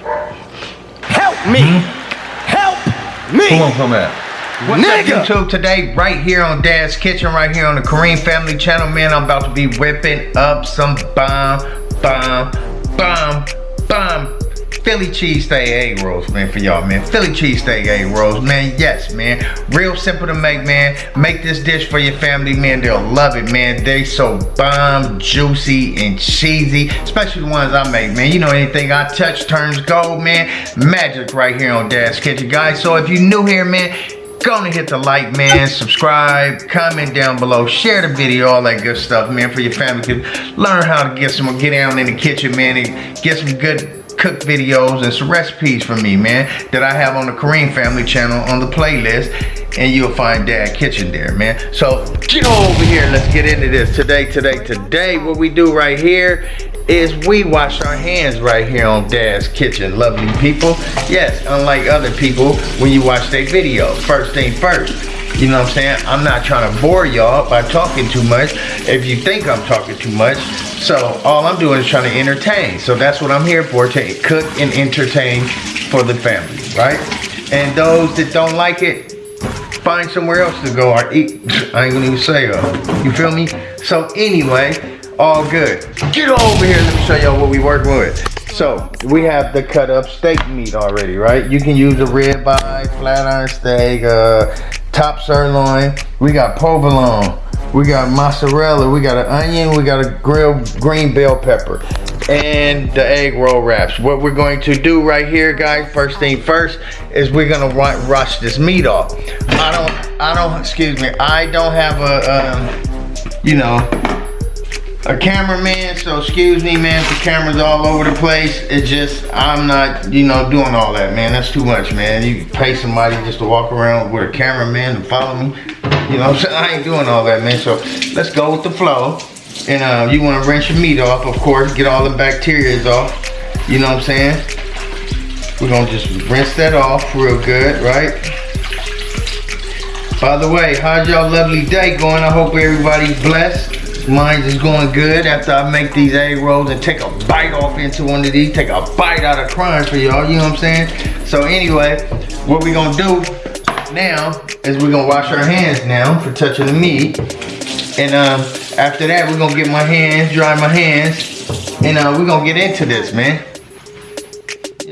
Help me! Help me! Who won't come at? What's Nigga! up, YouTube? Today, right here on Dad's Kitchen, right here on the Kareem Family Channel, man, I'm about to be whipping up some bomb Philly cheesesteak egg rolls, man, for y'all, man. Philly cheesesteak egg rolls, man. Yes, man. Real simple to make, man. Make this dish for your family, man. They'll love it, man. They so bomb, juicy, and cheesy. Especially the ones I make, man. You know, anything I touch turns gold, man. Magic right here on Dad's Kitchen, guys. So if you're new here, man, go on and hit the like, man. Subscribe, comment down below, share the video, all that good stuff, man, for your family. Learn how to get down in the kitchen, man, and get some good cook videos and some recipes from me, man, that I have on the Kareem Family Channel on the playlist, and you'll find Dad Kitchen there, man. So get over here, let's get into this. Today, what we do right here is we wash our hands right here on Dad's Kitchen, lovely people. Yes, unlike other people, when you watch their videos, first thing first. You know what I'm saying? I'm not trying to bore y'all by talking too much if you think I'm talking too much. So all I'm doing is trying to entertain. So that's what I'm here for, to cook and entertain for the family, right? And those that don't like it, find somewhere else to go or eat. I ain't gonna even say you feel me? So anyway, all good. Get over here, let me show y'all what we working with. So we have the cut up steak meat already, right? You can use a ribeye, flat iron steak, top sirloin. We got provolone, we got mozzarella, we got an onion, we got a grilled green bell pepper, and the egg roll wraps. What we're going to do right here, guys, first thing first, is we're gonna rush this meat off. I don't have a cameraman, so excuse me, man, if the camera's all over the place. It's just, I'm not, doing all that, man. That's too much, man. You pay somebody just to walk around with a cameraman and follow me. You know what I'm saying? I ain't doing all that, man. So let's go with the flow. And you want to rinse your meat off, of course. Get all the bacteria off. You know what I'm saying? We're going to just rinse that off real good, right? By the way, how's y'all lovely day going? I hope everybody's blessed. Mine is going good after I make these egg rolls and take a bite off into one of these. Take a bite out of crime for y'all, you know what I'm saying? So anyway, what we're going to do now is we're going to wash our hands now for touching the meat. And after that, we're going to get my hands, dry my hands, and we're going to get into this, man.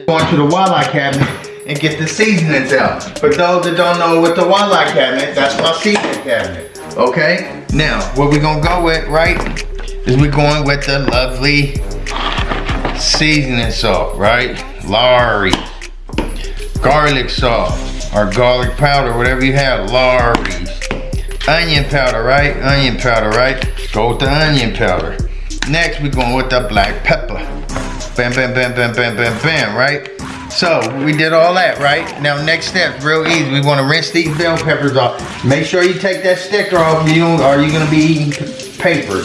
Going to the walleye cabinet and get the seasonings out. For those that don't know what the walleye cabinet, that's my seasoning cabinet. Okay, now what we're gonna go with, right, is we're going with the lovely seasoning salt, right? Lowry, garlic salt, or garlic powder, whatever you have, Lowry's. Onion powder, right? Onion powder, right? Go with the onion powder. Next, we're going with the black pepper. Bam, bam, bam, bam, bam, bam, bam, right? So we did all that, right? Now next step, real easy. We want to rinse these bell peppers off. Make sure you take that sticker off, or you're gonna be eating paper.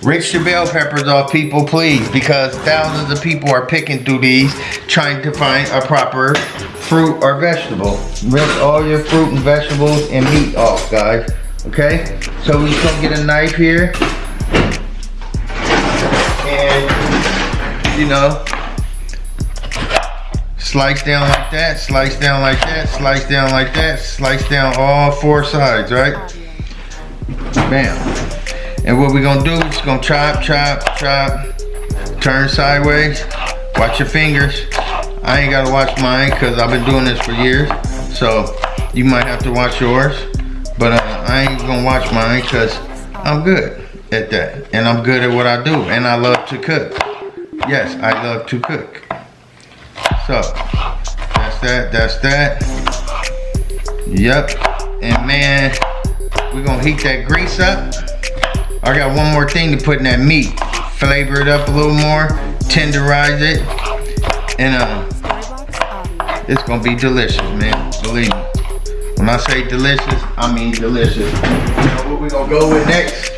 Rinse your bell peppers off, people, please, because thousands of people are picking through these, trying to find a proper fruit or vegetable. Rinse all your fruit and vegetables and meat off, guys. Okay? So we're just gonna get a knife here, and slice down like that, slice down like that, slice down like that, slice down all four sides, right? Bam. And what we're gonna do is gonna chop, turn sideways. Watch your fingers. I ain't gotta watch mine because I've been doing this for years. So you might have to watch yours. But I ain't gonna watch mine because I'm good at that. And I'm good at what I do. And I love to cook. Yes, I love to cook. So, that's that. Yep. And man, we're gonna heat that grease up. I got one more thing to put in that meat. Flavor it up a little more, tenderize it, and it's gonna be delicious, man. Believe me. When I say delicious, I mean delicious. Now what we're gonna go with next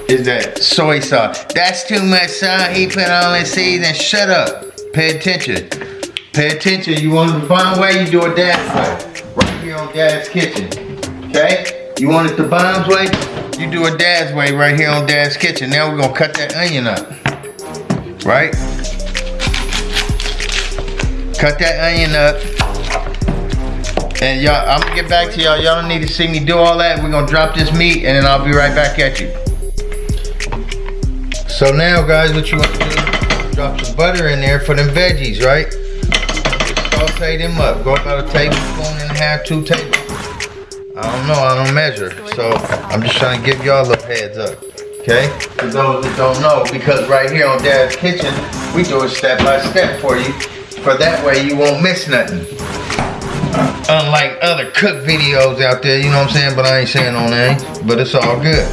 is that soy sauce. That's too much sauce. He put on his season. Shut up. Pay attention. Pay attention. You want it the bomb way, you do it Dad's way. Right here on Dad's Kitchen. Okay? You want it the bomb's way, you do it Dad's way right here on Dad's Kitchen. Now we're gonna cut that onion up. Right? Cut that onion up. And y'all, I'm gonna get back to y'all. Y'all don't need to see me do all that. We're gonna drop this meat and then I'll be right back at you. So now guys, what you want to do, drop some butter in there for them veggies, right? Just saute them up. Go about a tablespoon and a half, 2 tablespoons. I don't know, I don't measure. So I'm just trying to give y'all a little heads up. Okay? For those that don't know, because right here on Dad's Kitchen, we do it step by step for you. For that way you won't miss nothing. Unlike other cook videos out there, you know what I'm saying? But I ain't saying no names, but it's all good.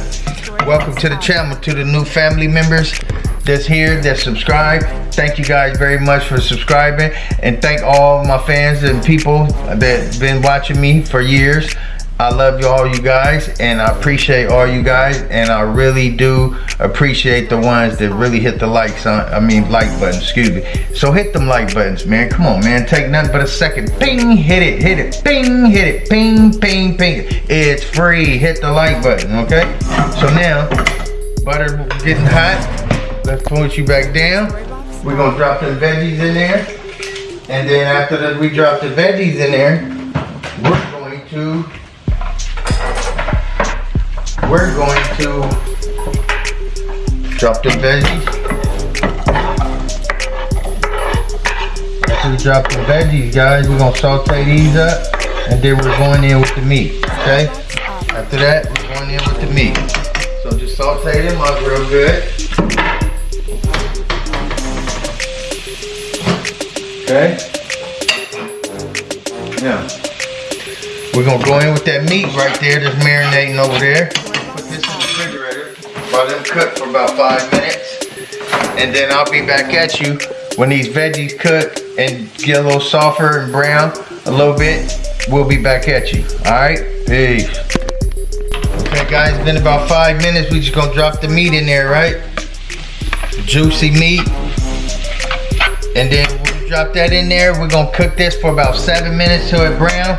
Welcome to the channel, to the new family members that's here, that subscribe. Thank you guys very much for subscribing. And thank all my fans and people that been watching me for years. I love all you guys, and I appreciate all you guys, and I really do appreciate the ones that really hit the like button, excuse me. So hit them like buttons, man. Come on, man. Take nothing but a second. Ping, hit it, ping, hit it, ping, ping, ping. It's free. Hit the like button, okay? So now, butter getting hot. Let's push you back down. We're gonna drop the veggies in there, and then after that we drop the veggies in there, we're going to drop the veggies. After we drop the veggies, guys, we're gonna saute these up, and then we're going in with the meat, okay? After that, we're going in with the meat. So just saute them up real good. Okay? Now, we're gonna go in with that meat right there that's marinating over there. Put this in the refrigerator while them cook for about 5 minutes. And then I'll be back at you when these veggies cook and get a little softer and brown a little bit. We'll be back at you. Alright? Peace. Okay guys, it's been about 5 minutes. We just gonna drop the meat in there, right? Juicy meat. And then we'll drop that in there. We're gonna cook this for about 7 minutes till it brown.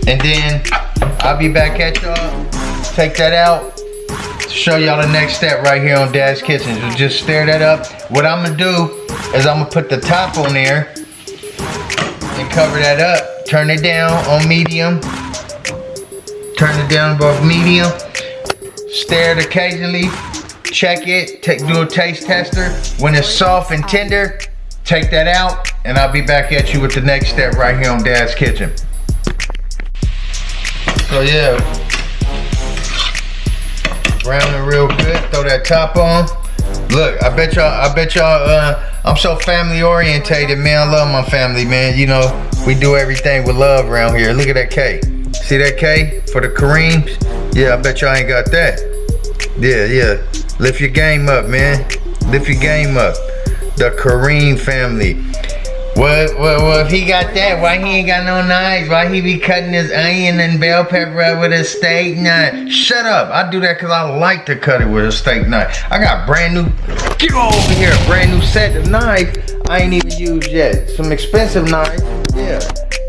And then I'll be back at y'all. Take that out to show y'all the next step right here on Dad's Kitchen. So just stir that up. What I'm gonna do is I'm gonna put the top on there and cover that up. Turn it down on medium. Turn it down above medium. Stir it occasionally. Check it. Do a taste tester. When it's soft and tender, take that out, and I'll be back at you with the next step right here on Dad's Kitchen. So yeah, brown it real good. Throw that top on. Look, I bet y'all, I'm so family orientated, man. I love my family, man. You know, we do everything with love around here. Look at that K. See that K for the Kareems? Yeah, I bet y'all ain't got that. Yeah. Lift your game up, man. Lift your game up. The Kareem family. Well, if he got that, why he ain't got no knives? Why he be cutting his onion and bell pepper up with a steak knife? Shut up. I do that because I like to cut it with a steak knife. I got brand new, get over here, brand new set of knives I ain't even used yet. Some expensive knives, yeah,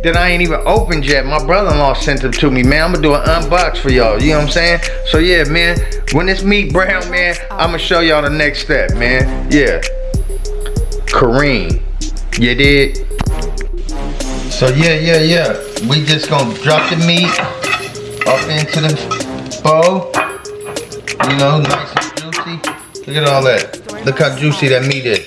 that I ain't even opened yet. My brother-in-law sent them to me, man. I'm going to do an unbox for y'all, you know what I'm saying? So yeah, man, when this meat brown, man, I'm going to show y'all the next step, man. Yeah. Kareem. You did. So yeah. We just gonna drop the meat up into the bowl. You know, nice and juicy. Look at all that. Look how juicy that meat is.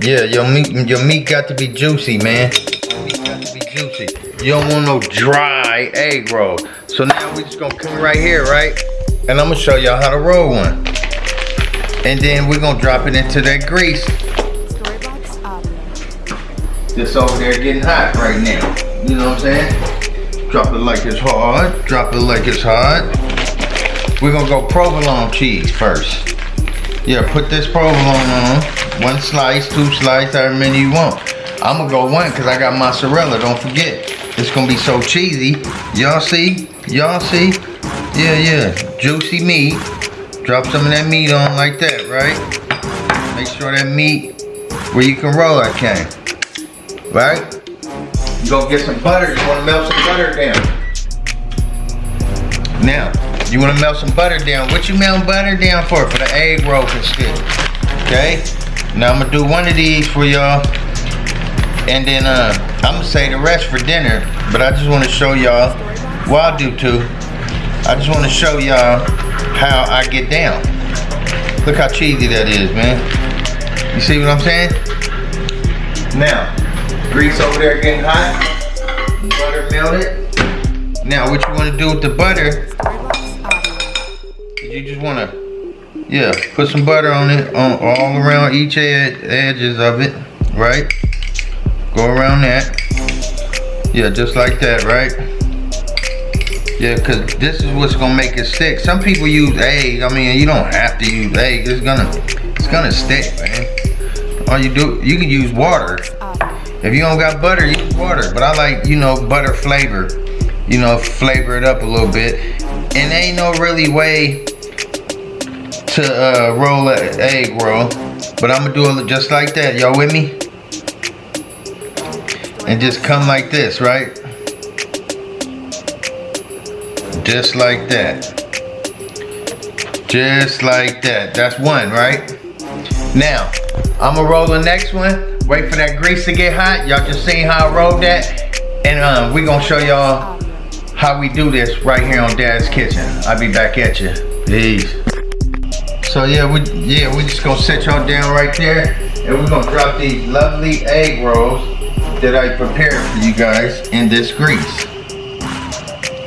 Yeah, your meat got to be juicy, man. Your meat got to be juicy. You don't want no dry egg roll. So now we just gonna come right here, right? And I'm gonna show y'all how to roll one. And then we're gonna drop it into that grease. This over there getting hot right now. You know what I'm saying? Drop it like it's hard. Drop it like it's hot. We're gonna go provolone cheese first. Yeah, put this provolone on. 1 slice, 2 slices, however many you want. I'm gonna go 1 because I got mozzarella, don't forget. It's gonna be so cheesy. Y'all see? Y'all see? Yeah. Juicy meat. Drop some of that meat on like that, right? Make sure that meat where you can roll that can. Right? You gonna get some butter. You wanna melt some butter down. Now, you wanna melt some butter down. What you melt butter down for? For the egg roll can stick. Okay? Now I'm gonna do one of these for y'all. And then I'm gonna say the rest for dinner. But I just want to show y'all. Well, I'll do too. I just want to show y'all how I get down. Look how cheesy that is, man. You see what I'm saying? Now, grease over there getting hot. Butter melted. Now, what you want to do with the butter? You just want to, yeah, put some butter on it, all around each edges of it, right? Go around that. Yeah, just like that, right? Yeah, because this is what's gonna make it stick. Some people use egg. I mean, you don't have to use egg. It's gonna stick, man. All you do, you can use water. If you don't got butter, use water. But I like, you know, butter flavor. You know, flavor it up a little bit. And there ain't no really way to roll an egg roll. But I'm gonna do it just like that. Y'all with me? And just come like this, right? Just like that. Just like that. That's one, right? Now, I'm gonna roll the next one. Wait for that grease to get hot. Y'all just seen how I rolled that. And we gonna show y'all how we do this right here on Dad's Kitchen. I'll be back at you. Peace. So yeah, we just gonna sit y'all down right there. And we're gonna drop these lovely egg rolls that I prepared for you guys in this grease.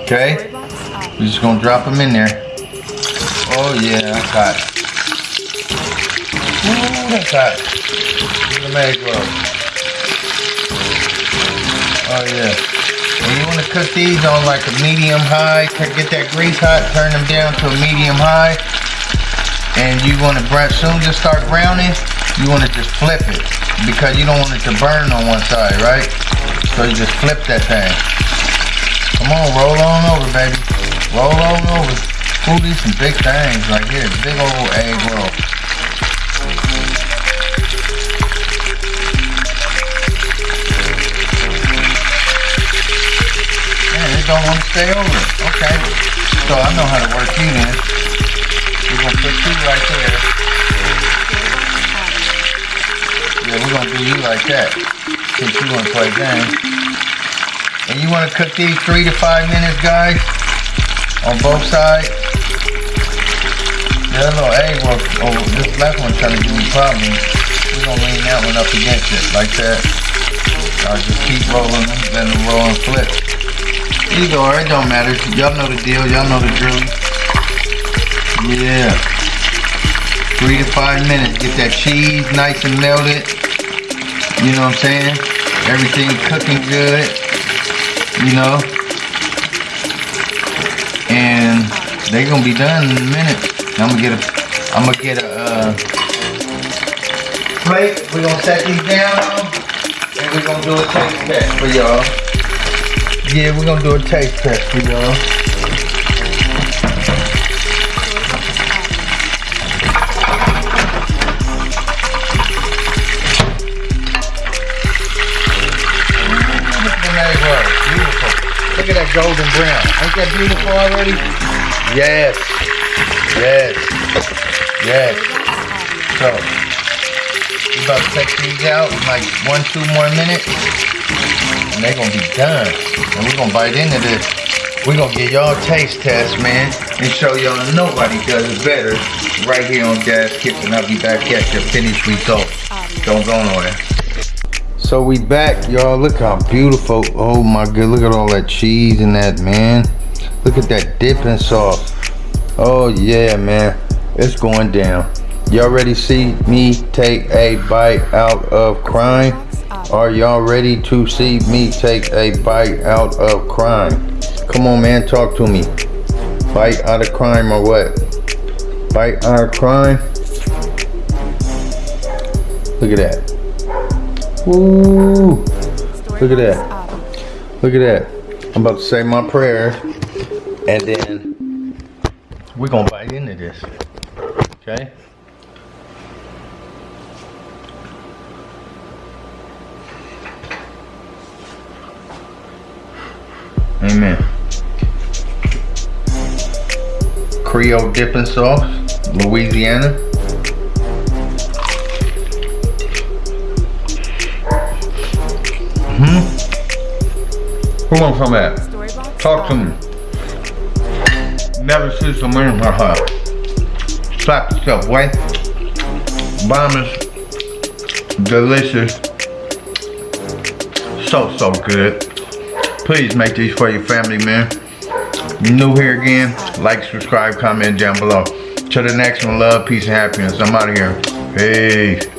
Okay? We're just gonna drop them in there. Oh yeah, that's hot. Ooh, that's hot. Look at the egg roll. Oh yeah. And you wanna cook these on like a medium high. Get that grease hot, turn them down to a medium high. And you wanna soon as it start browning, you wanna just flip it. Because you don't want it to burn on one side, right? So you just flip that thing. Come on, roll on over, baby. Roll on over. Ooh, these some big things right here. Big old egg roll. Man, it don't want to stay over. Okay. So I know how to work you then. We're going to put you right there. Yeah, we're going to do you like that. Since you want to play games. And you want to cook these 3 to 5 minutes, guys. On both sides. Yeah, that little egg roll. Oh, this left one trying to give me problems. We're going to lean that one up against it like that. I'll just keep rolling them, then the roll and flip. Either or, it don't matter. Y'all know the deal. Y'all know the drill. Yeah. 3 to 5 minutes. Get that cheese nice and melted. You know what I'm saying? Everything cooking good. You know? And they're gonna be done in a minute. I'm gonna get a plate. We're gonna set these down and we're gonna do a taste test for y'all. Yeah, we're gonna do a taste test for y'all. Look at that golden brown. Ain't that beautiful already? Yes. Yes. Yes. So, we're about to take these out in like 1-2 more minutes. And they're going to be done. And we're going to bite into this. We're going to get y'all a taste test, man. And show y'all nobody does it better right here on Dad's Kitchen. I'll be back at your finished result. Don't go nowhere. So we back, y'all. Look how beautiful. Oh my god, look at all that cheese in that, man. Look at that dipping sauce. Oh yeah, man. It's going down. Y'all ready to see me take a bite out of crime? Are y'all ready to see me take a bite out of crime? Come on, man, talk to me. Bite out of crime or what? Bite out of crime? Look at that. Woo! Look at that. Look at that. I'm about to say my prayers, and then we're gonna bite into this. Okay? Amen. Creole dipping sauce, Louisiana. Who wants some of that? Talk to me. Never see some money from her. Slap yourself, boy. Bomb is delicious. So good. Please make these for your family, man. You new here again, like, subscribe, comment down below. Till the next one, love, peace, and happiness. I'm out of here. Peace.